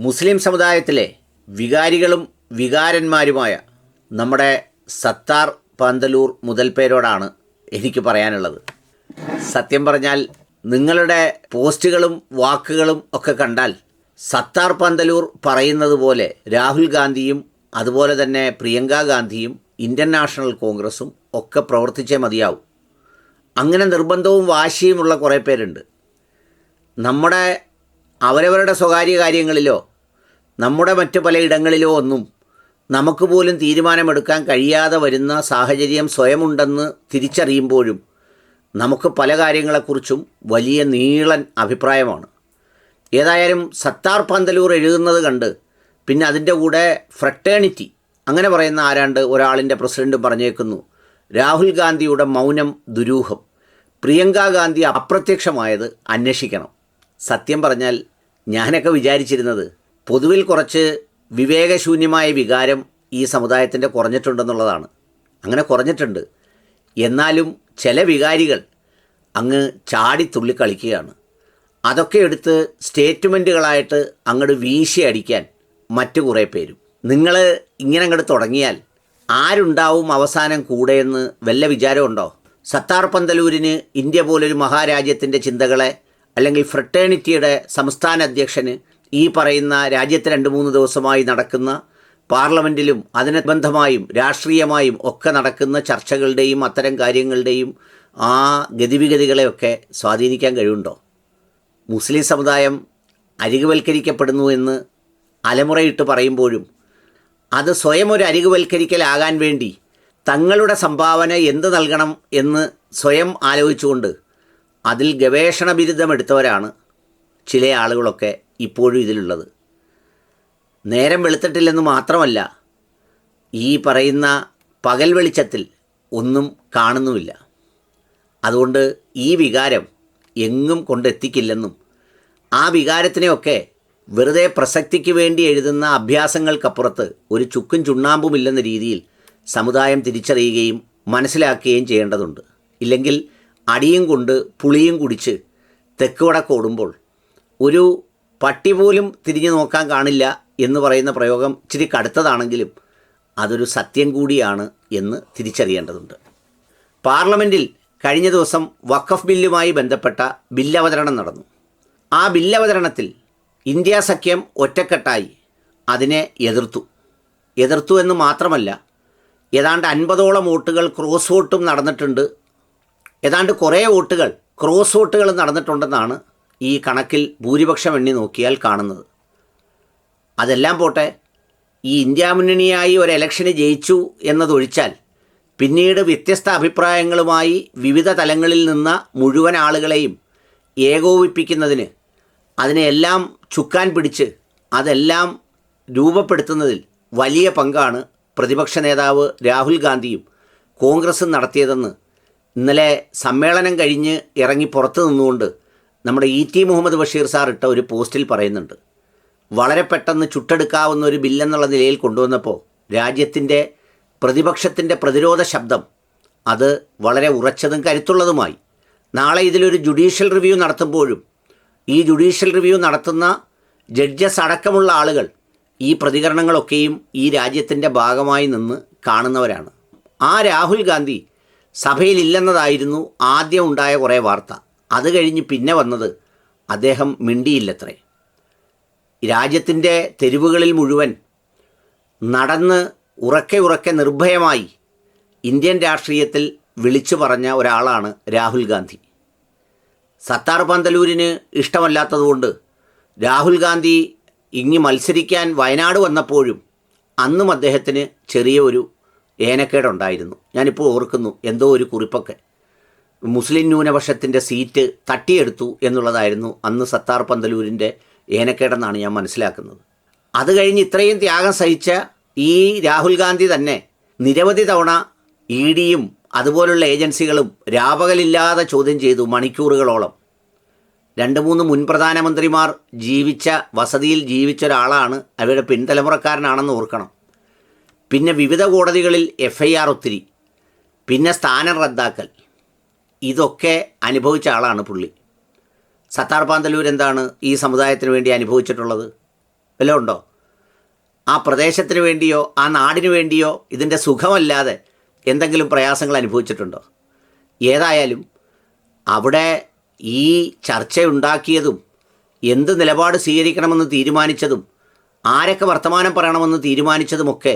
മുസ്ലിം സമുദായത്തിലെ വികാരികളും വികാരന്മാരുമായ നമ്മുടെ സത്താർ പന്തലൂർ മുതൽപേരോടാണ് എനിക്ക് പറയാനുള്ളത്. സത്യം പറഞ്ഞാൽ നിങ്ങളുടെ പോസ്റ്റുകളും വാക്കുകളും ഒക്കെ കണ്ടാൽ സത്താർ പന്തലൂർ പറയുന്നത് പോലെ രാഹുൽ ഗാന്ധിയും അതുപോലെ തന്നെ പ്രിയങ്ക ഗാന്ധിയും ഇന്ത്യൻ നാഷണൽ കോൺഗ്രസും ഒക്കെ പ്രവർത്തിച്ചേ മതിയാവും. അങ്ങനെ നിർബന്ധവും വാശിയുമുള്ള കുറേ പേരുണ്ട്. നമ്മുടെ അവരവരുടെ സ്വകാര്യ കാര്യങ്ങളിലോ നമ്മുടെ മറ്റു പല ഇടങ്ങളിലോ ഒന്നും നമുക്ക് പോലും തീരുമാനമെടുക്കാൻ കഴിയാതെ വരുന്ന സാഹചര്യം സ്വയമുണ്ടെന്ന് തിരിച്ചറിയുമ്പോഴും നമുക്ക് പല കാര്യങ്ങളെക്കുറിച്ചും വലിയ നീളൻ അഭിപ്രായമാണ്. ഏതായാലും സത്താർ പന്തലൂർ എഴുതുന്നത് കണ്ട് പിന്നെ അതിൻ്റെ കൂടെ ഫ്രട്ടേണിറ്റി അങ്ങനെ പറയുന്ന ആരാണ്ട് ഒരാളിൻ്റെ പ്രസിഡൻറ്റും പറഞ്ഞേക്കുന്നു, രാഹുൽ ഗാന്ധിയുടെ മൗനം ദുരൂഹം, പ്രിയങ്ക ഗാന്ധി അപ്രത്യക്ഷമായത് അന്വേഷിക്കണം. സത്യം പറഞ്ഞാൽ ഞാനൊക്കെ വിചാരിച്ചിരുന്നത് പൊതുവിൽ കുറച്ച് വിവേകശൂന്യമായ വികാരം ഈ സമുദായത്തിൻ്റെ കുറഞ്ഞിട്ടുണ്ടെന്നുള്ളതാണ്. അങ്ങനെ കുറഞ്ഞിട്ടുണ്ട്. എന്നാലും ചില വികാരികൾ അങ്ങ് ചാടിത്തുള്ളി കളിക്കുകയാണ്. അതൊക്കെ എടുത്ത് സ്റ്റേറ്റ്മെൻറ്റുകളായിട്ട് അങ്ങോട്ട് വീശി അടിക്കാൻ മറ്റു കുറേ പേരും. നിങ്ങൾ ഇങ്ങനെ അങ്ങോട്ട് തുടങ്ങിയാൽ ആരുണ്ടാവും അവസാനം കൂടെയെന്ന് വല്ല വിചാരമുണ്ടോ? സത്താർ പന്തലൂരിന് ഇന്ത്യ പോലൊരു മഹാരാജ്യത്തിൻ്റെ ചിന്തകളെ അല്ലെങ്കിൽ ഫ്രട്ടേണിറ്റിയുടെ സംസ്ഥാന അധ്യക്ഷന് ഈ പറയുന്ന രാജ്യത്ത് 2-3 ദിവസമായി നടക്കുന്ന പാർലമെൻറ്റിലും അതിനനുബന്ധമായും രാഷ്ട്രീയമായും ഒക്കെ നടക്കുന്ന ചർച്ചകളുടെയും അത്തരം കാര്യങ്ങളുടെയും ആ ഗതിവിഗതികളെയൊക്കെ സ്വാധീനിക്കാൻ കഴിവുണ്ടോ? മുസ്ലിം സമുദായം അരികുവൽക്കരിക്കപ്പെടുന്നു എന്ന് അലമുറയിട്ട് പറയുമ്പോഴും അത് സ്വയം ഒരു അരികുവൽക്കരിക്കലാകാൻ വേണ്ടി തങ്ങളുടെ സംഭാവന എന്ത് നൽകണം എന്ന് സ്വയം ആലോചിച്ചുകൊണ്ട് അതിൽ ഗവേഷണ ബിരുദമെടുത്തവരാണ് ചില ആളുകളൊക്കെ ഇപ്പോഴും ഇതിലുള്ളത്. നേരം വെളുത്തിട്ടില്ലെന്ന് മാത്രമല്ല, ഈ പറയുന്ന പകൽ വെളിച്ചത്തിൽ ഒന്നും കാണുന്നുമില്ല. അതുകൊണ്ട് ഈ വികാരം എങ്ങും കൊണ്ടെത്തിക്കില്ലെന്നും ആ വികാരത്തിനെയൊക്കെ വെറുതെ പ്രസക്തിക്ക് വേണ്ടി എഴുതുന്ന അഭ്യാസങ്ങൾക്കപ്പുറത്ത് ഒരു ചുക്കും ചുണ്ണാമ്പുമില്ലെന്ന രീതിയിൽ സമുദായം തിരിച്ചറിയുകയും മനസ്സിലാക്കുകയും ചെയ്യേണ്ടതുണ്ട്. ഇല്ലെങ്കിൽ അടിയും കൊണ്ട് പുളിയും കുടിച്ച് തെക്ക് വടക്കോടുമ്പോൾ ഒരു പട്ടി പോലും തിരിഞ്ഞു നോക്കാൻ കാണില്ല എന്ന് പറയുന്ന പ്രയോഗം ഇച്ചിരി കടുത്തതാണെങ്കിലും അതൊരു സത്യം കൂടിയാണ് എന്ന് തിരിച്ചറിയേണ്ടതുണ്ട്. പാർലമെൻറ്റിൽ കഴിഞ്ഞ ദിവസം വഖഫ് ബില്ലുമായി ബന്ധപ്പെട്ട ബില്ലവതരണം നടന്നു. ആ ബില്ലവതരണത്തിൽ ഇന്ത്യ സഖ്യം ഒറ്റക്കെട്ടായി അതിനെ എതിർത്തു എന്ന് മാത്രമല്ല, ഏതാണ്ട് 50ഓളം വോട്ടുകൾ ക്രോസ് വോട്ടും നടന്നിട്ടുണ്ട്. ഏതാണ്ട് കുറേ വോട്ടുകൾ ക്രോസ് വോട്ടുകൾ നടന്നിട്ടുണ്ടെന്നാണ് ഈ കണക്കിൽ ഭൂരിപക്ഷം എണ്ണി നോക്കിയാൽ കാണുന്നത്. അതെല്ലാം പോട്ടെ, ഈ ഇന്ത്യ മുന്നണിയായി ഒരു ഇലക്ഷന് ജയിച്ചു എന്നതൊഴിച്ചാൽ പിന്നീട് വ്യത്യസ്ത അഭിപ്രായങ്ങളുമായി വിവിധ തലങ്ങളിൽ നിന്ന മുഴുവൻ ആളുകളെയും ഏകോപിപ്പിക്കുന്നതിന്, അതിനെയെല്ലാം ചുക്കാൻ പിടിച്ച് അതെല്ലാം രൂപപ്പെടുത്തുന്നതിൽ വലിയ പങ്കാണ് പ്രതിപക്ഷ നേതാവ് രാഹുൽ ഗാന്ധിയും കോൺഗ്രസും നടത്തിയതെന്ന് ഇന്നലെ സമ്മേളനം കഴിഞ്ഞ് ഇറങ്ങി പുറത്തു നിന്നുകൊണ്ട് നമ്മുടെ ET മുഹമ്മദ് ബഷീർ സാർ ഇട്ട ഒരു പോസ്റ്റിൽ പറയുന്നുണ്ട്. വളരെ പെട്ടെന്ന് ചുട്ടെടുക്കാവുന്ന ഒരു ബില്ലെന്നുള്ള നിലയിൽ കൊണ്ടുവന്നപ്പോൾ രാജ്യത്തിൻ്റെ പ്രതിപക്ഷത്തിൻ്റെ പ്രതിരോധ ശബ്ദം അത് വളരെ ഉറച്ചതും കരുത്തുള്ളതുമായി. നാളെ ഇതിലൊരു ജുഡീഷ്യൽ റിവ്യൂ നടത്തുമ്പോഴും ഈ ജുഡീഷ്യൽ റിവ്യൂ നടത്തുന്ന ജഡ്ജസ് അടക്കമുള്ള ആളുകൾ ഈ പ്രതികരണങ്ങളൊക്കെയും ഈ രാജ്യത്തിൻ്റെ ഭാഗമായി നിന്ന് കാണുന്നവരാണ്. ആ രാഹുൽ ഗാന്ധി സഭയിലില്ലെന്നതായിരുന്നു ആദ്യം ഉണ്ടായ കുറേ വാർത്ത. അത് കഴിഞ്ഞ് പിന്നെ വന്നത് അദ്ദേഹം മിണ്ടിയില്ലത്രേ. രാജ്യത്തിൻ്റെ തെരുവുകളിൽ മുഴുവൻ നടന്ന് ഉറക്കെ നിർഭയമായി ഇന്ത്യൻ രാഷ്ട്രീയത്തിൽ വിളിച്ചു പറഞ്ഞ ഒരാളാണ് രാഹുൽ ഗാന്ധി. സത്താർ പന്തലൂരിന് ഇഷ്ടമല്ലാത്തതുകൊണ്ട് രാഹുൽ ഗാന്ധി ഇങ്ങ് മത്സരിക്കാൻ വയനാട് വന്നപ്പോഴും അന്നും അദ്ദേഹത്തിന് ചെറിയ ഒരു ഏനക്കേടുണ്ടായിരുന്നു. ഞാനിപ്പോൾ ഓർക്കുന്നു എന്തോ ഒരു കുറിപ്പൊക്കെ. മുസ്ലിം ന്യൂനപക്ഷത്തിൻ്റെ സീറ്റ് തട്ടിയെടുത്തു എന്നുള്ളതായിരുന്നു അന്ന് സത്താർ പന്തലൂരിൻ്റെ ഏനക്കേടെന്നാണ് ഞാൻ മനസ്സിലാക്കുന്നത്. അത് കഴിഞ്ഞ് ഇത്രയും ത്യാഗം സഹിച്ച ഈ രാഹുൽ ഗാന്ധി തന്നെ നിരവധി തവണ EDയും അതുപോലുള്ള ഏജൻസികളും രാപകലില്ലാതെ ചോദ്യം ചെയ്തു മണിക്കൂറുകളോളം. 2-3 മുൻ പ്രധാനമന്ത്രിമാർ ജീവിച്ച വസതിയിൽ ജീവിച്ച ഒരാളാണ്, അവരുടെ പിൻതലമുറക്കാരനാണെന്ന് ഓർക്കണം. പിന്നെ വിവിധ കോടതികളിൽ FIR ഒത്തിരി, പിന്നെ സ്ഥാനം റദ്ദാക്കൽ, ഇതൊക്കെ അനുഭവിച്ച ആളാണ് പുള്ളി. സത്താർ പന്തലൂർ എന്താണ് ഈ സമുദായത്തിന് വേണ്ടി അനുഭവിച്ചിട്ടുള്ളത്? വല്ലതും ഉണ്ടോ? ആ പ്രദേശത്തിന് വേണ്ടിയോ ആ നാടിനു വേണ്ടിയോ ഇതിൻ്റെ സുഖമല്ലാതെ എന്തെങ്കിലും പ്രയാസങ്ങൾ അനുഭവിച്ചിട്ടുണ്ടോ? ഏതായാലും അവിടെ ഈ ചർച്ചയുണ്ടാക്കിയതും എന്ത് നിലപാട് സ്വീകരിക്കണമെന്ന് തീരുമാനിച്ചതും ആരൊക്കെ വർത്തമാനം പറയണമെന്ന് തീരുമാനിച്ചതുമൊക്കെ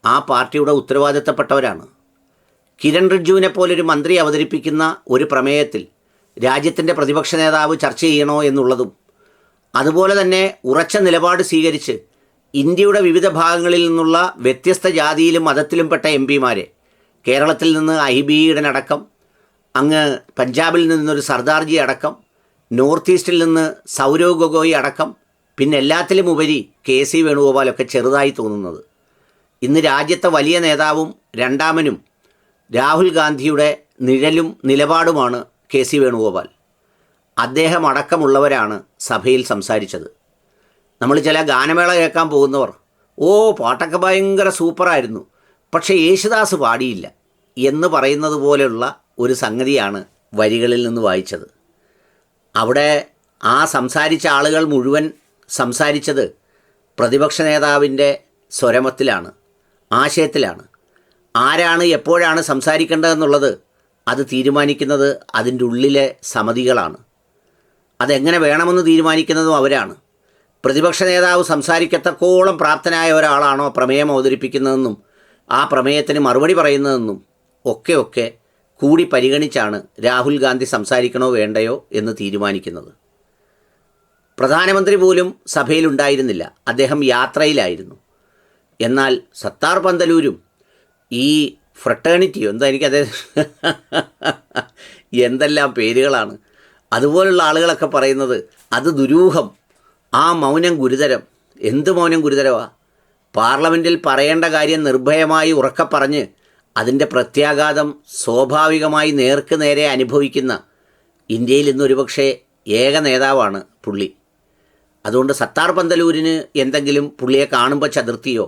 ആ പാർട്ടിയുടെ ഉത്തരവാദിത്തപ്പെട്ടവരാണ്. കിരൺ റിജ്ജുവിനെ പോലൊരു മന്ത്രി അവതരിപ്പിക്കുന്ന ഒരു പ്രമേയത്തിൽ രാജ്യത്തിൻ്റെ പ്രതിപക്ഷ നേതാവ് ചർച്ച ചെയ്യണോ എന്നുള്ളതും, അതുപോലെ തന്നെ ഉറച്ച നിലപാട് സ്വീകരിച്ച് ഇന്ത്യയുടെ വിവിധ ഭാഗങ്ങളിൽ നിന്നുള്ള വ്യത്യസ്ത ജാതിയിലും മതത്തിലും പെട്ട എം പിമാരെ, കേരളത്തിൽ നിന്ന് IB ഈഡൻ അടക്കം, അങ്ങ് പഞ്ചാബിൽ നിന്നൊരു സർദാർജി അടക്കം, നോർത്ത് ഈസ്റ്റിൽ നിന്ന് സൗരവ് ഗൊഗോയി അടക്കം, പിന്നെ എല്ലാത്തിലും ഉപരി KC വേണുഗോപാലൊക്കെ ചെറുതായി തോന്നുന്നത്. ഇന്ന് രാജ്യത്തെ വലിയ നേതാവും രണ്ടാമനും രാഹുൽ ഗാന്ധിയുടെ നിഴലും നിലപാടുമാണ് KC വേണുഗോപാൽ. അദ്ദേഹം അടക്കമുള്ളവരാണ് സഭയിൽ സംസാരിച്ചത്. നമ്മൾ ചില ഗാനമേള കേൾക്കാൻ പോകുന്നവർ, ഓ പാട്ടൊക്കെ ഭയങ്കര സൂപ്പറായിരുന്നു, പക്ഷേ യേശുദാസ് പാടിയില്ല എന്ന് പറയുന്നത് പോലെയുള്ള ഒരു സംഗതിയാണ് വരികളിൽ നിന്ന് വായിച്ചത്. അവിടെ ആ സംസാരിച്ച ആളുകൾ മുഴുവൻ സംസാരിച്ചത് പ്രതിപക്ഷ നേതാവിൻ്റെ സ്വരമത്തിലാണ്, ആശയത്തിലാണ്. ആരാണ് എപ്പോഴാണ് സംസാരിക്കേണ്ടതെന്നുള്ളത് അത് തീരുമാനിക്കുന്നത് അതിൻ്റെ ഉള്ളിലെ സമിതികളാണ്. അതെങ്ങനെ വേണമെന്ന് തീരുമാനിക്കുന്നതും അവരാണ്. പ്രതിപക്ഷ നേതാവ് സംസാരിക്കത്തക്കോളം പ്രാപ്തനായ ഒരാളാണോ പ്രമേയം അവതരിപ്പിക്കുന്നതെന്നും ആ പ്രമേയത്തിന് മറുപടി പറയുന്നതെന്നും ഒക്കെ കൂടി പരിഗണിച്ചാണ് രാഹുൽ ഗാന്ധി സംസാരിക്കണോ വേണ്ടയോ എന്ന് തീരുമാനിക്കുന്നത്. പ്രധാനമന്ത്രി പോലും സഭയിലുണ്ടായിരുന്നില്ല, അദ്ദേഹം യാത്രയിലായിരുന്നു. എന്നാൽ സത്താർ പന്തലൂരും ഈ ഫ്രട്ടേണിറ്റിയോ എന്താ, എനിക്കത് എന്തെല്ലാം പേരുകളാണ്, അതുപോലുള്ള ആളുകളൊക്കെ പറയുന്നത് അത് ദുരൂഹം, ആ മൗനം ഗുരുതരം. എന്ത് മൗനം ഗുരുതരമാണ്? പാർലമെൻറ്റിൽ പറയേണ്ട കാര്യം നിർഭയമായി ഉറക്കെ പറഞ്ഞ് അതിൻ്റെ പ്രത്യാഘാതം സ്വാഭാവികമായി നേർക്ക് നേരെ അനുഭവിക്കുന്ന ഇന്ത്യയിൽ ഇന്നൊരു പക്ഷേ ഏക നേതാവാണ് പുള്ളി. അതുകൊണ്ട് സത്താർ പന്തലൂരിന് എന്തെങ്കിലും പുള്ളിയെ കാണുമ്പോൾ ചതുർത്തിയോ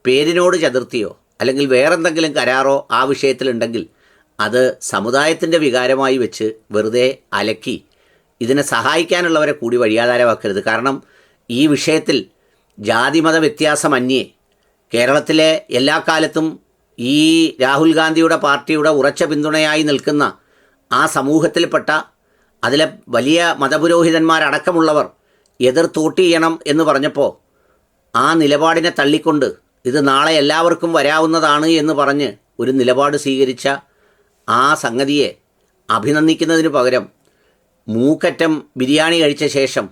പേരിനോട് ചതുർത്തിയോ അല്ലെങ്കിൽ വേറെന്തെങ്കിലും കരാറോ ആ വിഷയത്തിലുണ്ടെങ്കിൽ അത് സമുദായത്തിൻ്റെ വികാരമായി വെച്ച് വെറുതെ അലക്കി ഇതിനെ സഹായിക്കാനുള്ളവരെ കൂടി വഴിയാധാരമാക്കരുത്. കാരണം ഈ വിഷയത്തിൽ ജാതിമത വ്യത്യാസമന്യേ കേരളത്തിലെ എല്ലാ കാലത്തും ഈ രാഹുൽ ഗാന്ധിയുടെ പാർട്ടിയുടെ ഉറച്ച പിന്തുണയായി നിൽക്കുന്ന ആ സമൂഹത്തിൽപ്പെട്ട അതിലെ വലിയ മതപുരോഹിതന്മാരടക്കമുള്ളവർ എതിർത്തോട്ട് ചെയ്യണം എന്ന് പറഞ്ഞപ്പോൾ ആ നിലപാടിനെ തള്ളിക്കൊണ്ട് ഇത് നാളെ എല്ലാവർക്കും വരാവുന്നതാണ് എന്ന് പറഞ്ഞ് ഒരു നിലപാട് സ്വീകരിച്ച ആ സംഗതിയെ അഭിനന്ദിക്കുന്നതിന് പകരം മൂക്കറ്റം ബിരിയാണി കഴിച്ച ശേഷം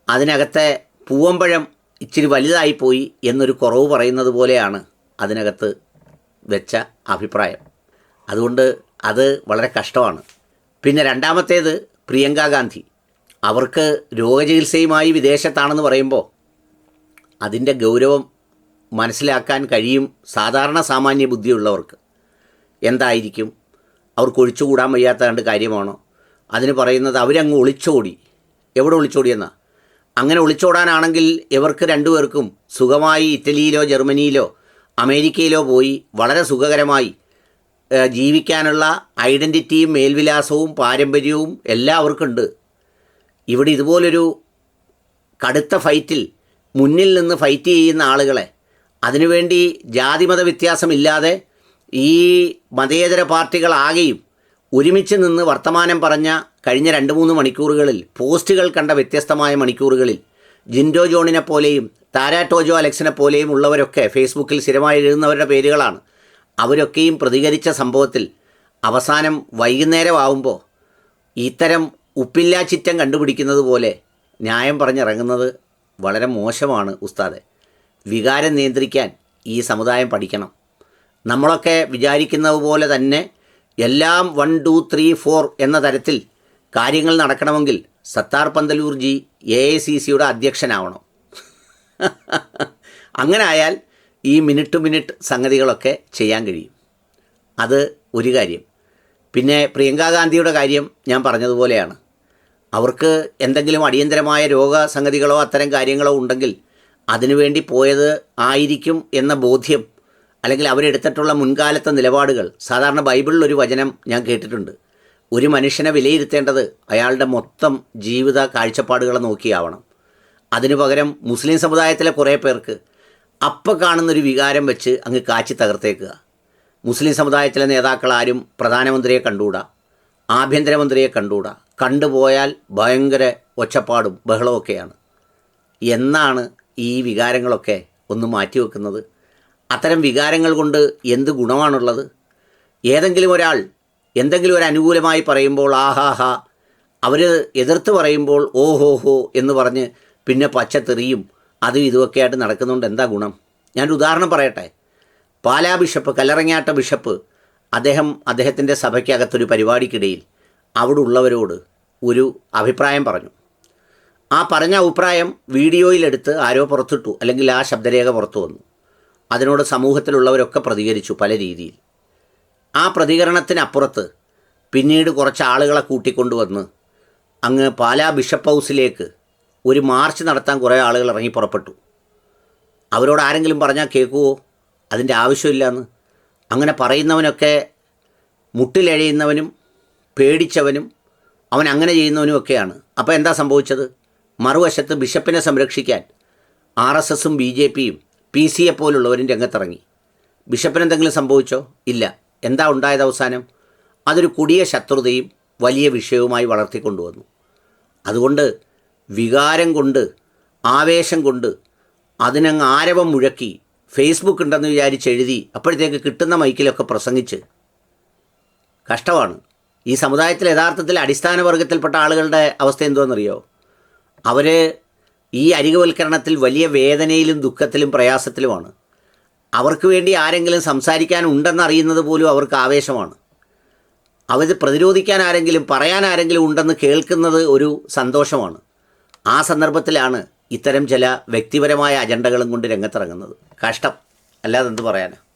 അതിനകത്തെ പൂവമ്പഴം ഇച്ചിരി വലുതായിപ്പോയി എന്നൊരു കുറവ് പറയുന്നത് പോലെയാണ് അതിനകത്ത് വെച്ച അഭിപ്രായം. അതുകൊണ്ട് അത് വളരെ കഷ്ടമാണ്. പിന്നെ രണ്ടാമത്തേത് പ്രിയങ്ക ഗാന്ധി. അവർക്ക് രോഗചികിത്സയുമായി വിദേശത്താണെന്ന് പറയുമ്പോൾ അതിൻ്റെ ഗൗരവം മനസ്സിലാക്കാൻ കഴിയും സാധാരണ സാമാന്യ ബുദ്ധിയുള്ളവർക്ക്. എന്തായിരിക്കും അവർക്ക് ഒഴിച്ചുകൂടാൻ വയ്യാത്ത കണ്ട് കാര്യമാണോ? അതിന് പറയുന്നത് അവരങ്ങ് ഒളിച്ചോടി. എവിടെ ഒളിച്ചോടിയെന്നാ? അങ്ങനെ ഒളിച്ചോടാനാണെങ്കിൽ ഇവർക്ക് രണ്ടുപേർക്കും സുഖമായി ഇറ്റലിയിലോ ജർമ്മനിയിലോ അമേരിക്കയിലോ പോയി വളരെ സുഖകരമായി ജീവിക്കാനുള്ള ഐഡൻറ്റിറ്റിയും മേൽവിലാസവും പാരമ്പര്യവും എല്ലാം അവർക്കുണ്ട്. ഇവിടെ ഇതുപോലൊരു കടുത്ത ഫൈറ്റിൽ മുന്നിൽ നിന്ന് ഫൈറ്റ് ചെയ്യുന്ന ആളുകളെ അതിനുവേണ്ടി ജാതിമത വ്യത്യാസമില്ലാതെ ഈ മതേതര പാർട്ടികളാകെയും ഒരുമിച്ച് നിന്ന് വർത്തമാനം പറഞ്ഞ കഴിഞ്ഞ 2-3 മണിക്കൂറുകളിൽ, പോസ്റ്റുകൾ കണ്ട വ്യത്യസ്തമായ മണിക്കൂറുകളിൽ ജിൻഡോ ജോണിനെ പോലെയും താര ടോജോ അലക്സിനെ പോലെയും ഉള്ളവരൊക്കെ ഫേസ്ബുക്കിൽ സ്ഥിരമായി എഴുതുന്നവരുടെ പേരുകളാണ്. അവരൊക്കെയും പ്രതികരിച്ച സംഭവത്തിൽ അവസാനം വൈകുന്നേരമാവുമ്പോൾ ഇത്തരം ഉപ്പില്ലാ ചിറ്റം കണ്ടുപിടിക്കുന്നത് പോലെ ന്യായം പറഞ്ഞിറങ്ങുന്നത് വളരെ മോശമാണ് ഉസ്താദെ. വികാരം നിയന്ത്രിക്കാൻ ഈ സമുദായം പഠിക്കണം. നമ്മളൊക്കെ വിചാരിക്കുന്നത് പോലെ തന്നെ എല്ലാം 1, 2, 3, 4 എന്ന തരത്തിൽ കാര്യങ്ങൾ നടക്കണമെങ്കിൽ സത്താർ പന്തലൂർ ജി AICCയുടെ അധ്യക്ഷനാവണം. അങ്ങനെ ആയാൽ ഈ മിനിറ്റ് ടു മിനിറ്റ് സംഗതികളൊക്കെ ചെയ്യാൻ കഴിയും. അത് ഒരു കാര്യം. പിന്നെ പ്രിയങ്ക ഗാന്ധിയുടെ കാര്യം ഞാൻ പറഞ്ഞതുപോലെയാണ്. അവർക്ക് എന്തെങ്കിലും അടിയന്തരമായ രോഗസംഗതികളോ അത്തരം കാര്യങ്ങളോ ഉണ്ടെങ്കിൽ അതിനുവേണ്ടി പോയത് ആയിരിക്കും എന്ന ബോധ്യം, അല്ലെങ്കിൽ അവരെടുത്തിട്ടുള്ള മുൻകാലത്തെ നിലപാടുകൾ. സാധാരണ ബൈബിളിലൊരു വചനം ഞാൻ കേട്ടിട്ടുണ്ട്, ഒരു മനുഷ്യനെ വിലയിരുത്തേണ്ടത് അയാളുടെ മൊത്തം ജീവിത കാഴ്ചപ്പാടുകളെ നോക്കിയാവണം. അതിനു പകരം മുസ്ലിം സമുദായത്തിലെ കുറേ പേർക്ക് അപ്പം കാണുന്നൊരു വികാരം വെച്ച് അങ്ങ് കാച്ചി തകർത്തേക്കുക. മുസ്ലിം സമുദായത്തിലെ നേതാക്കളാരും പ്രധാനമന്ത്രിയെ കണ്ടുകൂടാ, ആഭ്യന്തരമന്ത്രിയെ കണ്ടുകൂടാ, കണ്ടുപോയാൽ ഭയങ്കര ഒച്ചപ്പാടും ബഹളമൊക്കെയാണ്. എന്നാണ് ഈ വികാരങ്ങളൊക്കെ ഒന്ന് മാറ്റിവെക്കുന്നത്? അത്തരം വികാരങ്ങൾ കൊണ്ട് എന്ത് ഗുണമാണുള്ളത്? ഏതെങ്കിലും ഒരാൾ എന്തെങ്കിലും ഒരു അനുകൂലമായി പറയുമ്പോൾ ആഹാഹാ, അവർ എതിർത്ത് പറയുമ്പോൾ ഓഹോഹോ എന്ന് പറഞ്ഞ് പിന്നെ പച്ചത്തെറിയും അതും ഇതുമൊക്കെ ആയിട്ട് നടക്കുന്നുണ്ട്. എന്താ ഗുണം? ഞാനൊരു ഉദാഹരണം പറയട്ടെ. പാലാ ബിഷപ്പ്, കല്ലറങ്ങാട്ട ബിഷപ്പ്, അദ്ദേഹത്തിൻ്റെ സഭയ്ക്കകത്തൊരു പരിപാടിക്കിടയിൽ അവിടെ ഉള്ളവരോട് ഒരു അഭിപ്രായം പറഞ്ഞു. ആ പറഞ്ഞ അഭിപ്രായം വീഡിയോയിലെടുത്ത് ആരോ പുറത്തിട്ടു, അല്ലെങ്കിൽ ആ ശബ്ദരേഖ പുറത്തു വന്നു. അതിനോട് സമൂഹത്തിലുള്ളവരൊക്കെ പ്രതികരിച്ചു പല രീതിയിൽ. ആ പ്രതികരണത്തിനപ്പുറത്ത് പിന്നീട് കുറച്ച് ആളുകളെ കൂട്ടിക്കൊണ്ടുവന്ന് അങ്ങ് പാലാ ബിഷപ്പ് ഹൗസിലേക്ക് ഒരു മാർച്ച് നടത്താൻ കുറേ ആളുകൾ ഇറങ്ങി പുറപ്പെട്ടു. അവരോട് ആരെങ്കിലും പറഞ്ഞാൽ കേൾക്കുമോ? അതിൻ്റെ ആവശ്യമില്ലയെന്ന്. അങ്ങനെ പറയുന്നവനൊക്കെ മുട്ടിലെഴയുന്നവനും പേടിച്ചവനും അവൻ അങ്ങനെ ചെയ്യുന്നവനുമൊക്കെയാണ്. അപ്പോൾ എന്താ സംഭവിച്ചത്? മറുവശത്ത് ബിഷപ്പിനെ സംരക്ഷിക്കാൻ RSSും BJPയും PC പോലുള്ളവരും രംഗത്തിറങ്ങി. ബിഷപ്പിന് എന്തെങ്കിലും സംഭവിച്ചോ? ഇല്ല. എന്താ ഉണ്ടായത് അവസാനം? അതൊരു കൊടിയ ശത്രുതയും വലിയ വിഷയവുമായി വളർത്തിക്കൊണ്ടുവന്നു. അതുകൊണ്ട് വികാരം കൊണ്ട്, ആവേശം കൊണ്ട് അതിനങ്ങ് ആരവം മുഴക്കി ഫേസ്ബുക്ക് ഉണ്ടെന്ന് വിചാരിച്ചെഴുതി അപ്പോഴത്തേക്ക് കിട്ടുന്ന മൈക്കിലൊക്കെ പ്രസംഗിച്ച് കഷ്ടമാണ്. ഈ സമുദായത്തിൽ യഥാർത്ഥത്തിൽ അടിസ്ഥാന വർഗത്തിൽപ്പെട്ട ആളുകളുടെ അവസ്ഥ എന്തുവെന്നറിയോ? അവർ ഈ അരികുവൽക്കരണത്തിൽ വലിയ വേദനയിലും ദുഃഖത്തിലും പ്രയാസത്തിലുമാണ്. അവർക്ക് വേണ്ടി ആരെങ്കിലും സംസാരിക്കാനുണ്ടെന്നറിയുന്നത് പോലും അവർക്ക് ആവേശമാണ്. അവർ പ്രതിരോധിക്കാൻ ആരെങ്കിലും, പറയാൻ ആരെങ്കിലും ഉണ്ടെന്ന് കേൾക്കുന്നത് ഒരു സന്തോഷമാണ്. ആ സന്ദർഭത്തിലാണ് ഇത്തരം ചില വ്യക്തിപരമായ അജണ്ടകളും കൊണ്ട് രംഗത്തിറങ്ങുന്നത്. കഷ്ടം, അല്ലാതെ എന്ത് പറയാനാണ്?